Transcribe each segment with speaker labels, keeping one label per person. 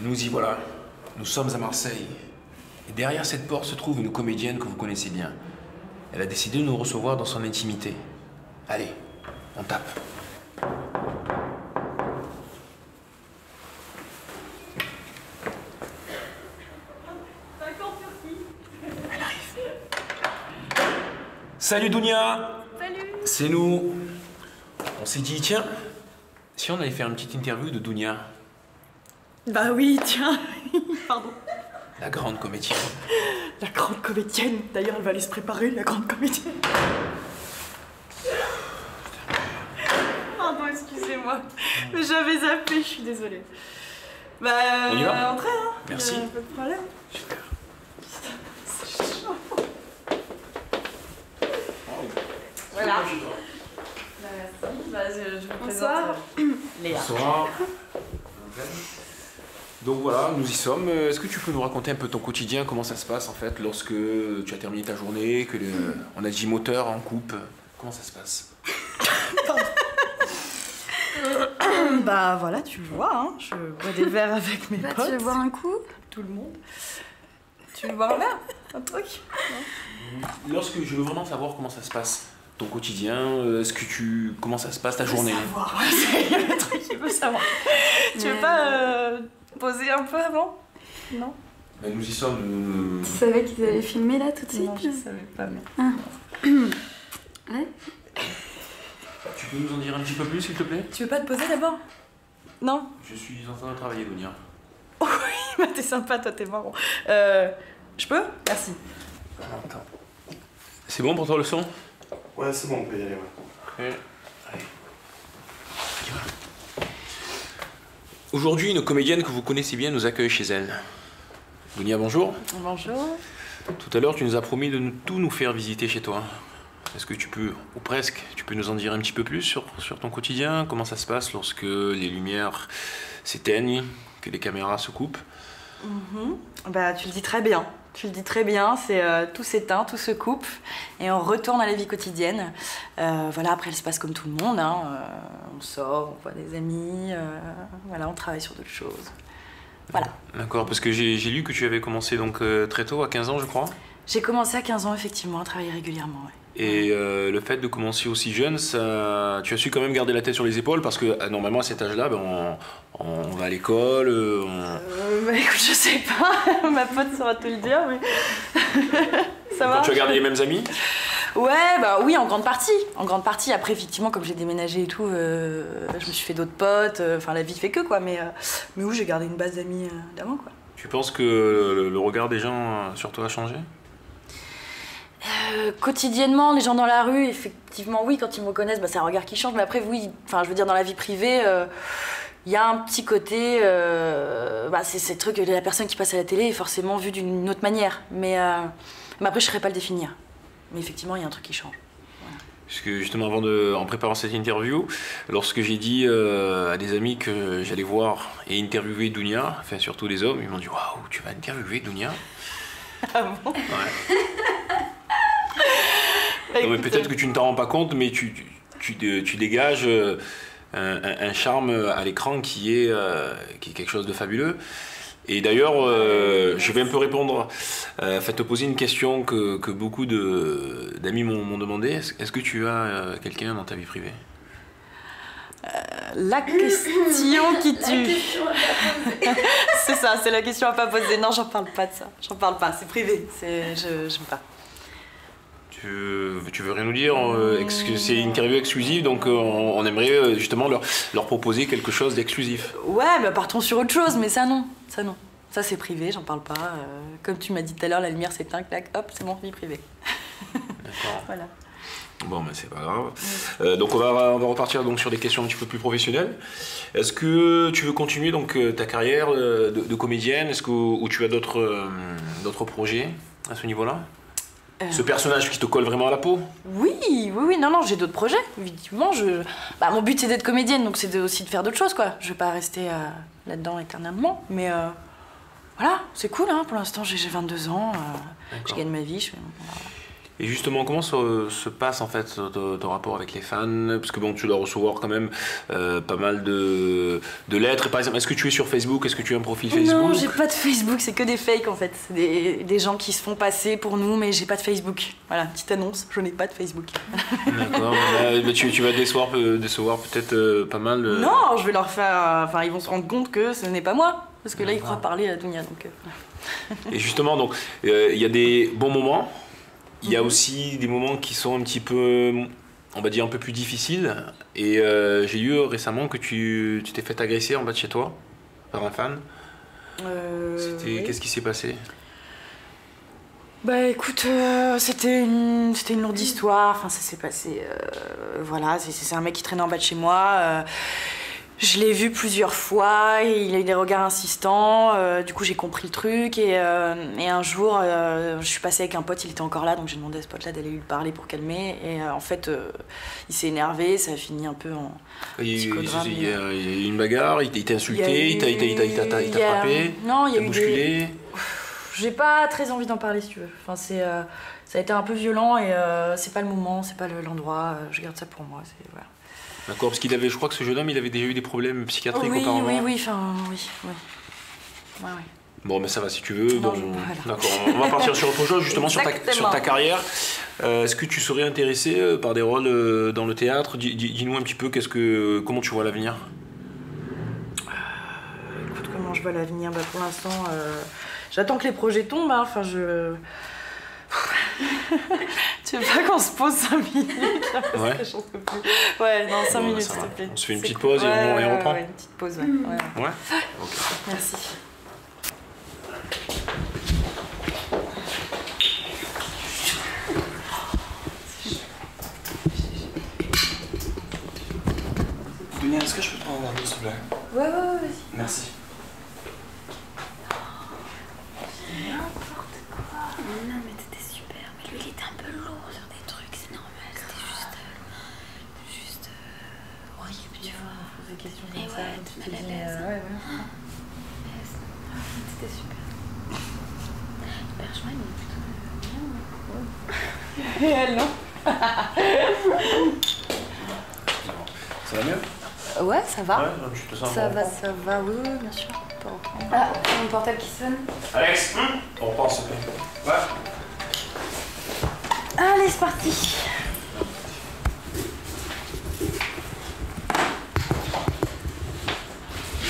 Speaker 1: Nous y voilà. Nous sommes à Marseille. Et derrière cette porte se trouve une comédienne que vous connaissez bien. Elle a décidé de nous recevoir dans son intimité. Allez, on tape. Elle arrive. Salut Dounia!
Speaker 2: Salut!
Speaker 1: C'est nous. On s'est dit, tiens, si on allait faire une petite interview de Dounia.
Speaker 2: Bah oui, tiens. Pardon.
Speaker 1: La grande comédienne.
Speaker 2: La grande comédienne. D'ailleurs, elle va aller se préparer, la grande comédienne. Pardon, excusez-moi. Mais j'avais zappé, je suis désolée. Bah,
Speaker 1: on y va?
Speaker 2: entrez, hein.
Speaker 1: Merci.
Speaker 2: Pas de problème.
Speaker 1: Super.
Speaker 2: C'est chaud. Voilà. Merci. Bah, je vous présente Léa.
Speaker 1: Bonsoir. Donc voilà, nous y sommes. Est-ce que tu peux nous raconter un peu ton quotidien, comment ça se passe en fait lorsque tu as terminé ta journée, que on a dit moteur en coupe, comment ça se passe?
Speaker 2: Bah voilà, tu le vois, hein. Je bois des verres avec mes potes.
Speaker 3: Tu veux boire un coup?
Speaker 2: Tout le monde. Tu veux boire un verre? Un truc?
Speaker 1: Lorsque je veux vraiment savoir comment ça se passe, ton quotidien, comment ça se passe ta journée?
Speaker 2: Savoir, c'est le truc qu'il veut savoir. Tu veux pas poser un peu avant? Non?
Speaker 1: Ben, nous y sommes.
Speaker 3: Tu savais qu'ils allaient filmer là tout de suite?
Speaker 2: Non, je savais pas, mais...
Speaker 3: Ah. Ouais.
Speaker 1: Tu peux nous en dire un petit peu plus s'il te plaît?
Speaker 2: Tu veux pas te poser d'abord? Non?
Speaker 1: Je suis en train de travailler, Dounia.
Speaker 2: Oui, bah t'es sympa, toi t'es marrant. Je peux? Merci.
Speaker 1: Attends. C'est bon pour toi le son?
Speaker 4: Ouais, c'est bon, on peut y aller, ouais.
Speaker 1: Ouais. Allez. Aujourd'hui, une comédienne que vous connaissez bien nous accueille chez elle. Dounia, bonjour.
Speaker 2: Bonjour.
Speaker 1: Tout à l'heure, tu nous as promis de tout nous faire visiter chez toi. Est-ce que tu peux, ou presque, tu peux nous en dire un petit peu plus sur ton quotidien? Comment ça se passe lorsque les lumières s'éteignent, que les caméras se coupent?
Speaker 2: Bah tu le dis très bien. Tu le dis très bien, c'est tout s'éteint, tout se coupe et on retourne à la vie quotidienne. Voilà, après elle se passe comme tout le monde, hein. On sort, on voit des amis, voilà, on travaille sur d'autres choses. Voilà.
Speaker 1: D'accord, parce que j'ai lu que tu avais commencé donc très tôt, à 15 ans je crois.
Speaker 2: J'ai commencé à 15 ans effectivement à travailler régulièrement, ouais.
Speaker 1: Et le fait de commencer aussi jeune, tu as su quand même garder la tête sur les épaules parce que normalement à cet âge-là, ben, on va à l'école.
Speaker 2: Bah écoute, je sais pas, ma pote saura te le dire, mais ça va.
Speaker 1: Tu as gardé les mêmes amis?
Speaker 2: Ouais, bah oui, en grande partie. En grande partie. Après, effectivement, comme j'ai déménagé et tout, je me suis fait d'autres potes. Enfin, la vie fait que quoi. Mais oui, j'ai gardé une base d'amis d'avant quoi.
Speaker 1: Tu penses que le regard des gens sur toi a changé?
Speaker 2: Quotidiennement, les gens dans la rue, effectivement, oui, quand ils me reconnaissent, bah, c'est un regard qui change. Mais après, oui, enfin, je veux dire, dans la vie privée, il y a un petit côté, bah, c'est le truc, la personne qui passe à la télé est forcément vue d'une autre manière. Mais après, je ne saurais pas le définir. Mais effectivement, il y a un truc qui change. Voilà.
Speaker 1: Parce que justement, en préparant cette interview, lorsque j'ai dit à des amis que j'allais voir et interviewer Dounia, enfin surtout des hommes, ils m'ont dit « Waouh, tu vas interviewer Dounia ?»
Speaker 2: Ah bon?
Speaker 1: Ouais. Non, mais peut-être que tu ne t'en rends pas compte, mais tu dégages un charme à l'écran qui est quelque chose de fabuleux. Et d'ailleurs, je vais un peu répondre, te poser une question que beaucoup d'amis m'ont demandé. Est-ce que tu as quelqu'un dans ta vie privée?
Speaker 2: La question qui tue. C'est ça, c'est la question à pas poser. Non, j'en parle pas de ça. J'en parle pas, c'est privé. J'aime pas.
Speaker 1: Tu veux rien nous dire? C'est une interview exclusive, donc on aimerait justement leur proposer quelque chose d'exclusif.
Speaker 2: Ouais, bah partons sur autre chose, mais ça non. Ça non. Ça c'est privé, j'en parle pas. Comme tu m'as dit tout à l'heure, la lumière s'éteint, clac, hop, c'est bon, vie privée.
Speaker 1: D'accord.
Speaker 2: Voilà.
Speaker 1: Bon, mais c'est pas grave. Donc on va repartir donc sur des questions un petit peu plus professionnelles. Est-ce que tu veux continuer donc ta carrière de comédienne? Ou tu as d'autres projets à ce niveau-là? Ce personnage qui te colle vraiment à la peau?
Speaker 2: Oui, non, j'ai d'autres projets, effectivement. Bah, mon but c'est d'être comédienne, donc c'est aussi de faire d'autres choses, quoi. Je vais pas rester là-dedans éternellement, mais voilà, c'est cool, hein. Pour l'instant, j'ai 22 ans, je gagne ma vie, voilà.
Speaker 1: Et justement, comment se passe en fait ton rapport avec les fans? Parce que bon, tu dois recevoir quand même pas mal de lettres. Par exemple, est-ce que tu es sur Facebook? Est-ce que tu as un profil Facebook?
Speaker 2: Non, j'ai pas de Facebook, c'est que des fakes en fait. C'est des gens qui se font passer pour nous, mais j'ai pas de Facebook. Voilà, petite annonce, je n'ai pas de Facebook.
Speaker 1: D'accord, mais tu vas décevoir peut-être pas mal.
Speaker 2: Non, je vais leur faire. Enfin, ils vont se rendre compte que ce n'est pas moi. Parce que là, ils croient parler à Dounia. Donc,
Speaker 1: Et justement, donc, il y a des bons moments. Il y a aussi des moments qui sont un petit peu, on va dire, un peu plus difficiles. Et j'ai lu récemment que tu t'es fait agresser en bas de chez toi par un fan.
Speaker 2: oui.
Speaker 1: Qu'est-ce qui s'est passé?
Speaker 2: Bah écoute, c'était une lourde histoire. Enfin, ça s'est passé. Voilà, c'est un mec qui traînait en bas de chez moi. Je l'ai vu plusieurs fois, et il a eu des regards insistants, du coup j'ai compris le truc et un jour je suis passée avec un pote, il était encore là donc j'ai demandé à ce pote là d'aller lui parler pour calmer et en fait il s'est énervé, ça a fini un peu en psychodrame.
Speaker 1: Il y a eu une bagarre, il t'a insulté, il t'a frappé,
Speaker 2: non, il y a eu
Speaker 1: bousculé.
Speaker 2: J'ai pas très envie d'en parler si tu veux, enfin, ça a été un peu violent et c'est pas le moment, c'est pas l'endroit, je garde ça pour moi, voilà.
Speaker 1: D'accord, parce je crois que ce jeune homme, il avait déjà eu des problèmes psychiatriques auparavant.
Speaker 2: Oui, enfin, oui. Ouais.
Speaker 1: Bon, mais ça va si tu veux.
Speaker 2: Non,
Speaker 1: d'accord, on va partir sur autre chose, justement sur ta carrière. Est-ce que tu serais intéressé par des rôles dans le théâtre? Dis-nous un petit peu, comment tu vois l'avenir?
Speaker 2: Écoute, comment je vois l'avenir? Bah, pour l'instant, j'attends que les projets tombent. Hein. Enfin, tu veux pas qu'on se pose 5 minutes là, parce
Speaker 1: ouais.
Speaker 2: que j'en peux plus. Ouais, non, 5 minutes s'il te plaît.
Speaker 1: On se fait une petite pause et on reprend.
Speaker 2: Ouais, une petite pause, ouais.
Speaker 1: Ouais. Ok.
Speaker 2: Merci.
Speaker 4: Dounia, est-ce que je peux te prendre un verre d'eau, s'il te plaît?
Speaker 2: Ouais, vas-y.
Speaker 4: Merci.
Speaker 3: Non, mais t'étais super. Mais lui, il était un peu lourd sur des trucs, c'est normal. C'était juste horrible, tu vois.
Speaker 2: Des questions
Speaker 3: Mais
Speaker 2: comme ça,
Speaker 3: ouais,
Speaker 2: tu
Speaker 3: tu
Speaker 2: te
Speaker 3: m'as
Speaker 2: dis,
Speaker 3: l'aise.
Speaker 2: ouais.
Speaker 3: C'était super. Bergman, il est plutôt bien.
Speaker 2: Et elle, non?
Speaker 1: Ça va mieux?
Speaker 2: Ouais, ça va.
Speaker 1: Ouais, tu te sens
Speaker 2: Ça
Speaker 1: bon.
Speaker 2: va, oui, bien sûr.
Speaker 3: Ah, mon portable qui sonne.
Speaker 1: Alex, on reprend s'il te plaît. Ouais.
Speaker 2: Allez, c'est parti.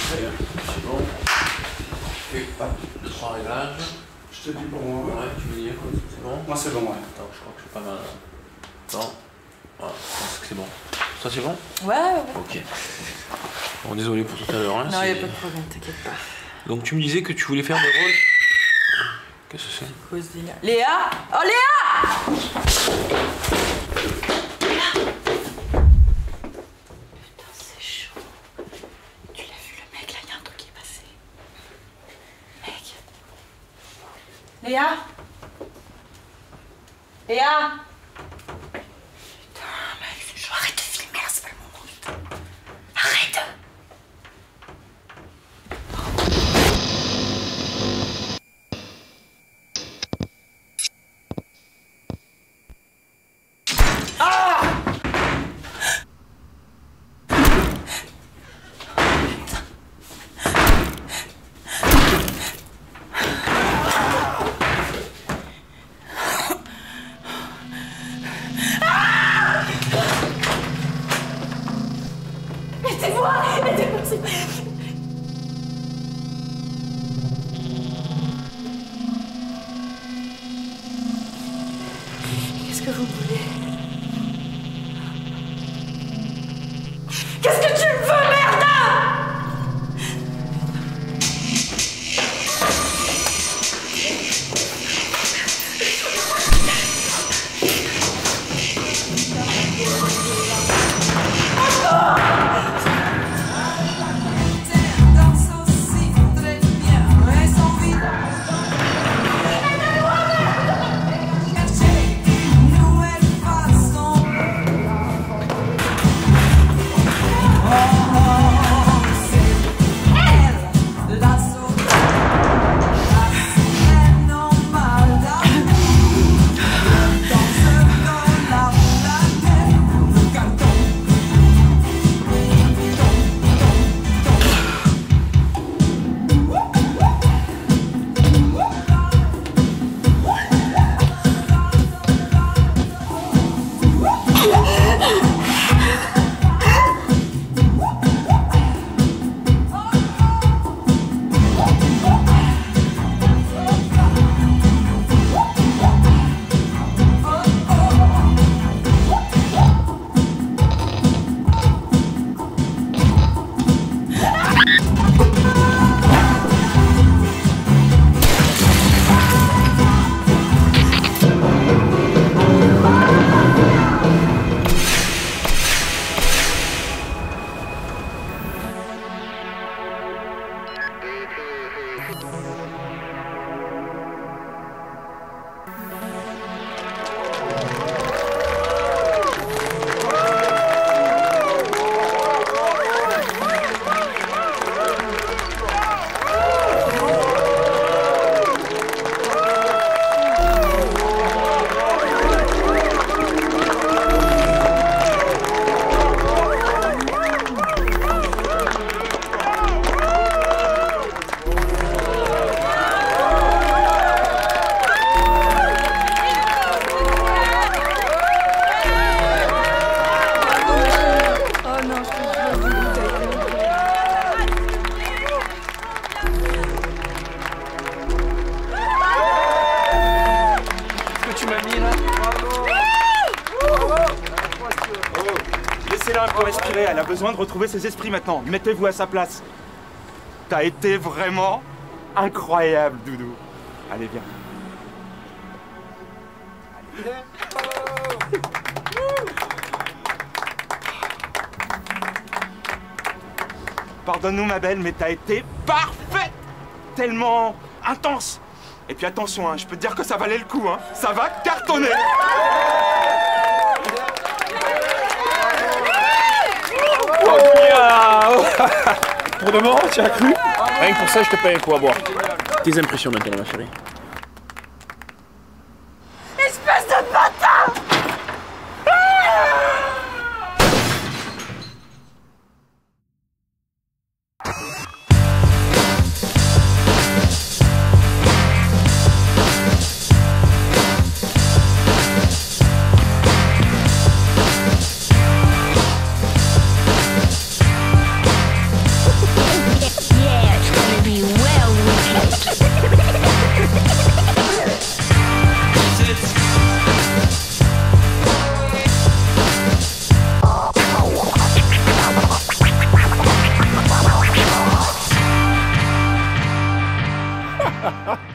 Speaker 1: C'est bon. Et hop, 2-3 réglages.
Speaker 4: Je te dis pour moi.
Speaker 1: Ouais, tu veux dire, c'est bon?
Speaker 4: Moi, c'est bon, ouais.
Speaker 1: Attends, je crois que je suis pas mal. Non. Voilà, je pense que c'est bon. Ça, c'est bon?
Speaker 2: Ouais.
Speaker 1: Ok. Bon, désolé pour tout à l'heure. Hein,
Speaker 2: Non, y a pas de problème, t'inquiète pas.
Speaker 1: Donc, tu me disais que tu voulais faire des rôles. Qu'est-ce que c'est?
Speaker 2: Cause Léa. Léa! Oh, Léa! Putain, c'est chaud. Tu l'as vu, le mec, là, y a un truc qui est passé. Mec. Léa? Léa? Putain, mec, c'est chaud. Arrête de filmer, là, c'est pas le moment, putain. Arrête! Qu'est-ce que vous voulez? Qu'est-ce que tu me veux, merde?
Speaker 5: Laissez-la un peu respirer, elle a besoin de retrouver ses esprits maintenant. Mettez-vous à sa place. T'as été vraiment incroyable, Doudou. Allez, viens. Pardonne-nous, ma belle, mais t'as été parfaite! Tellement intense! Et puis attention, hein, je peux te dire que ça valait le coup, hein. Ça va cartonner!
Speaker 1: Pour de bon, tu as cru? Rien que pour ça, je te paye un coup à boire. Tes impressions maintenant, ma chérie.
Speaker 2: Espèce de bâtard!
Speaker 1: Ha ha!